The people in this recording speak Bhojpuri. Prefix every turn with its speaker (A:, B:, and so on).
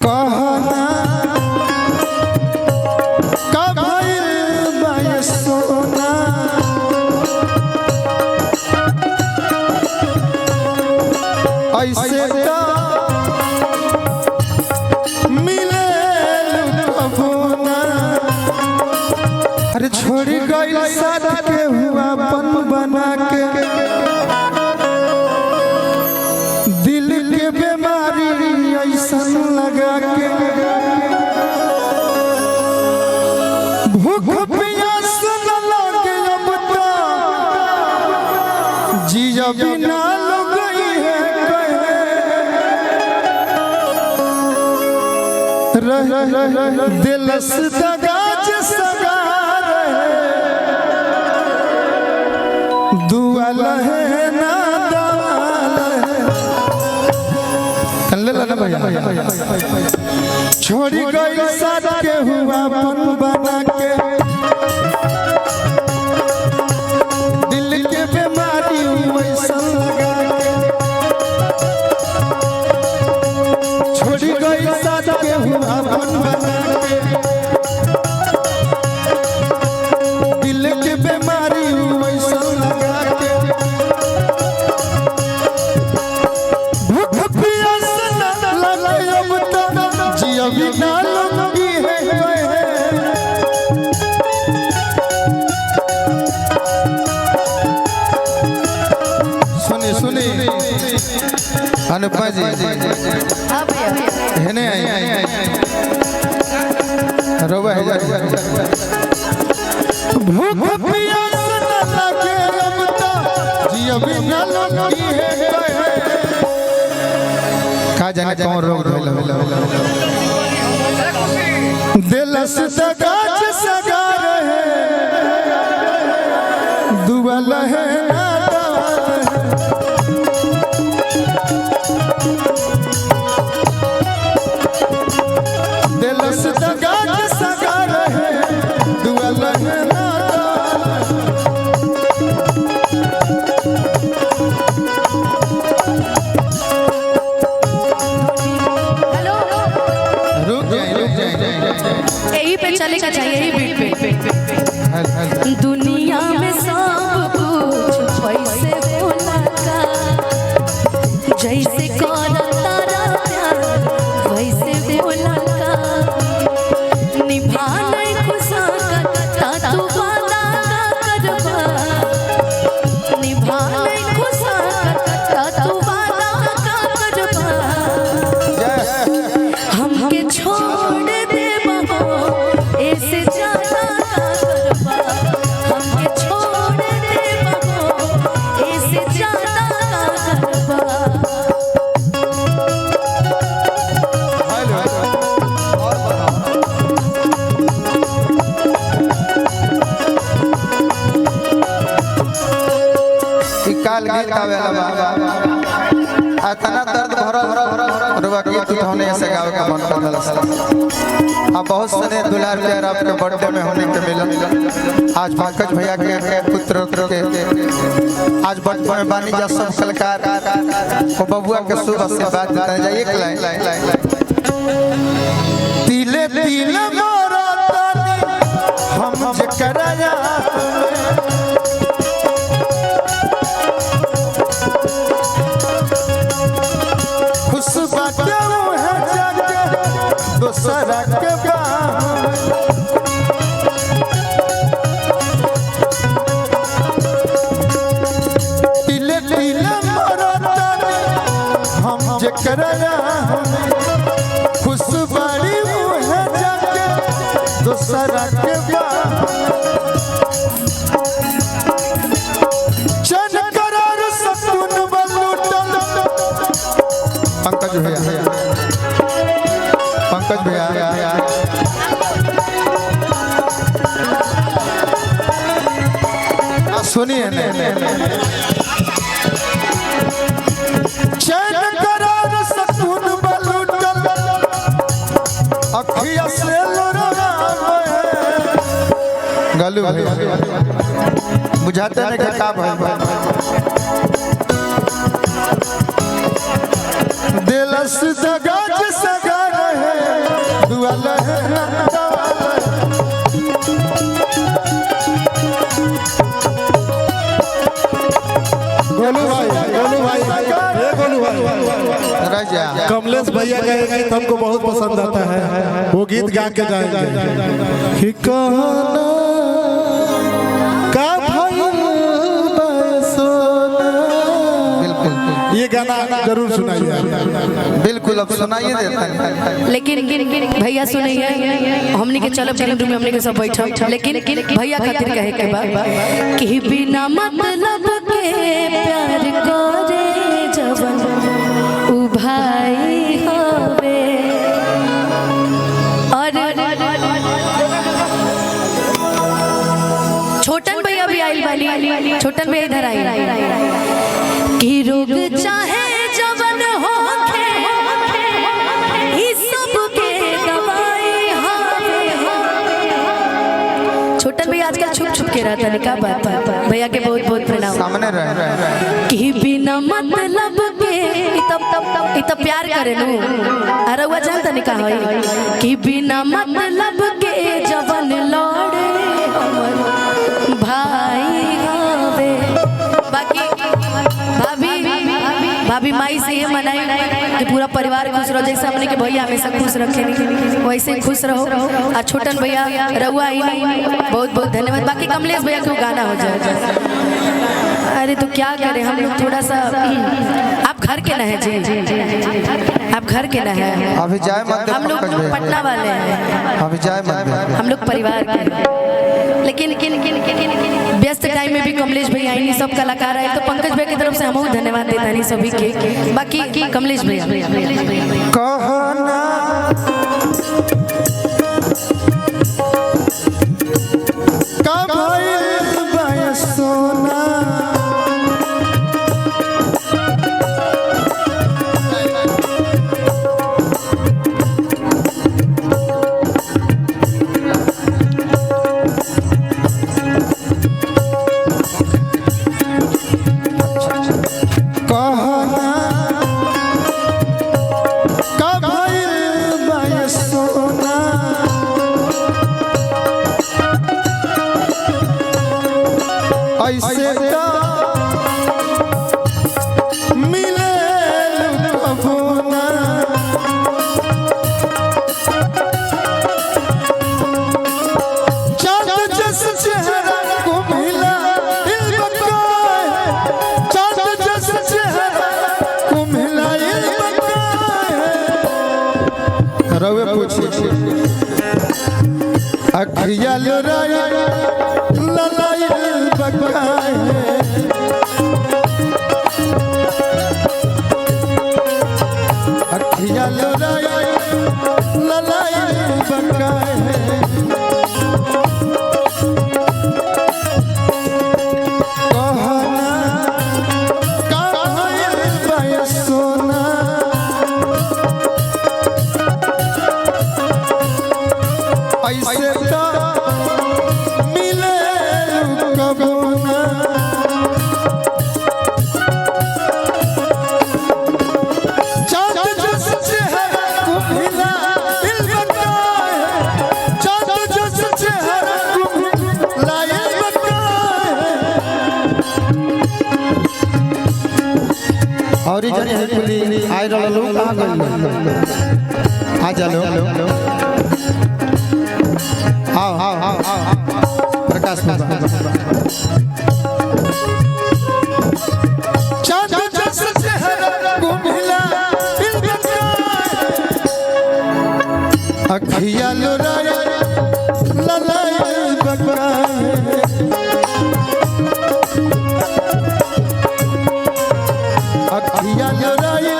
A: कहना कभइल बयसोना ऐसे तो मिले कबोना। अरे छोड़ गई साथ के हुआ पन बना के दिल के बीमारी ऐसन लगा के भूख प्यास न लगे अब तो जिया बिना लगी है कहे दिलस दगाज सगा दुआ लहे ना छोड़ी गई साथ के हुआ पन बना के दिल के बीमारी वैसन लगा के छोड़ी गई साथ के हुआ पन बना के दिल के बीमारी वैसन लगा के भूख प्यास न लगे अब तो जिया बिना लगी है सुनी सुनी अनुपमा जी है नहीं आई रोवा है भूख प्यास न लगे अब तो जिया बिना लगी है का जाने कौन रोग दिलस दगाज सगा रहे दुआ लहे ना दिलस दगाज सगा रहे दुआ लहे ना
B: यही पे चलेगा चाहिए यही बीट पे दुनिया में सब कुछ पैसे होला का जैसे करता प्यार वैसे होला का निभा नहीं खुशा करता तू वादा करबा निभा नहीं खुशा करता तू वादा करबा हमके छोड़ दे ऐसे जाना करबा हमके छोड़ दे ऐसे जाना करबा
A: काल गीत गावेला इतना दर्द भरल रुआ गीत होने से गावे का मन करल अब बहुत सारे दुलार प्यार आपके बर्थडे में होने के मिलन आज पंकज भैया के पुत्र के आज बर्थडे में बानी जा सब कलाकार को बबुआ के शुभ आशीर्वाद देता है एक लाइन तिले तिले मोरा तानी हम जे कराया खुश बाटे है जाके दूसरा के तिले तिले मरतानी हम जे कराया खुश बाड़ी है जाके दूसरा के चन करार सतुन बलुटल पंकज भैया सुनिए चैन करार सतुन बलुटल अखिया से गलू बुझाते नहीं का भाई दिलस दगाज सगा रहे दुआले
C: गोलू भाई
A: राजा
C: कमलेश भैया का एक गीत हमको बहुत पसंद आता है, वो गीत गा के जाएंगे कि कहना का ये गाना जरूर सुनाइए।
A: बिल्कुल अब सुनाइए देता है।
B: लेकिन भैया सुनिए, हमनी के चलब फिल्म में हमनी के सब बैठा, लेकिन भैया खातिर कहे के बा कि बिना मतलब के प्यार करे जवन उ भाई होवे। और छोटन भैया भी आइल वाली, छोटन भैया इधर आई कि रोग चाहे जवन होखे ई सब के दवाई हावे। छोटन भैया आजकल छुप छुप के रहता है, क्या बात है। भैया के बहुत बहुत प्रणाम।
A: सामने रहे
B: कि बिना मतलब के इ तब प्यार करे नु। अरे वो जानता नहीं का होई कि बिना मतलब के जवन लड़े हमर भाई हावे। बाकी भाभी माई से ये मनाई कि पूरा परिवार खुश रहो, जैसे हमने के भैया हमेशा खुश रखे वैसे ही खुश रहो। और छोटन भैया रहुआ ही बहुत बहुत धन्यवाद। बाकी कमलेश भैया क्यों गाना हो जाए। अरे तो क्या करें हम लोग थोड़ा सा, आप घर के ना है जी, आप घर के ना है।
A: अभी जाए मत,
B: हम लोग पटना वाले हैं,
A: अभी जाए मत,
B: हम लोग परिवार के। लेकिन व्यस्त टाइम में भी कमलेश भैया आई, सब कलाकार आए, तो पंकज भैया की तरफ से हम धन्यवाद देता नहीं सभी के। बाकी कमलेश भैया
A: कहना का भाई सोना ऐसे मिले कबूना चांद जैसा चेहरा को मिला दिल बकाए, चांद जैसा चेहरा को मिला दिल बकाए। रवे पूछे अखिया लुराया ललाई बकाए, अखिया लुराया ललाई बकाए। कहना का भाई सोना ऐसे मिले कबूना चांद जैसा चेहरा को मिला दिल बकाए, चांद जैसा चेहरा को मिला दिल बकाए। और इधर है पुली आइ रहलो कहां गइल आ चलो आओ प्रकाश चांद जैसा चेहरा को मिला दिल बकाए, अखिया लुराया ललाई बकाए, अखिया लुराया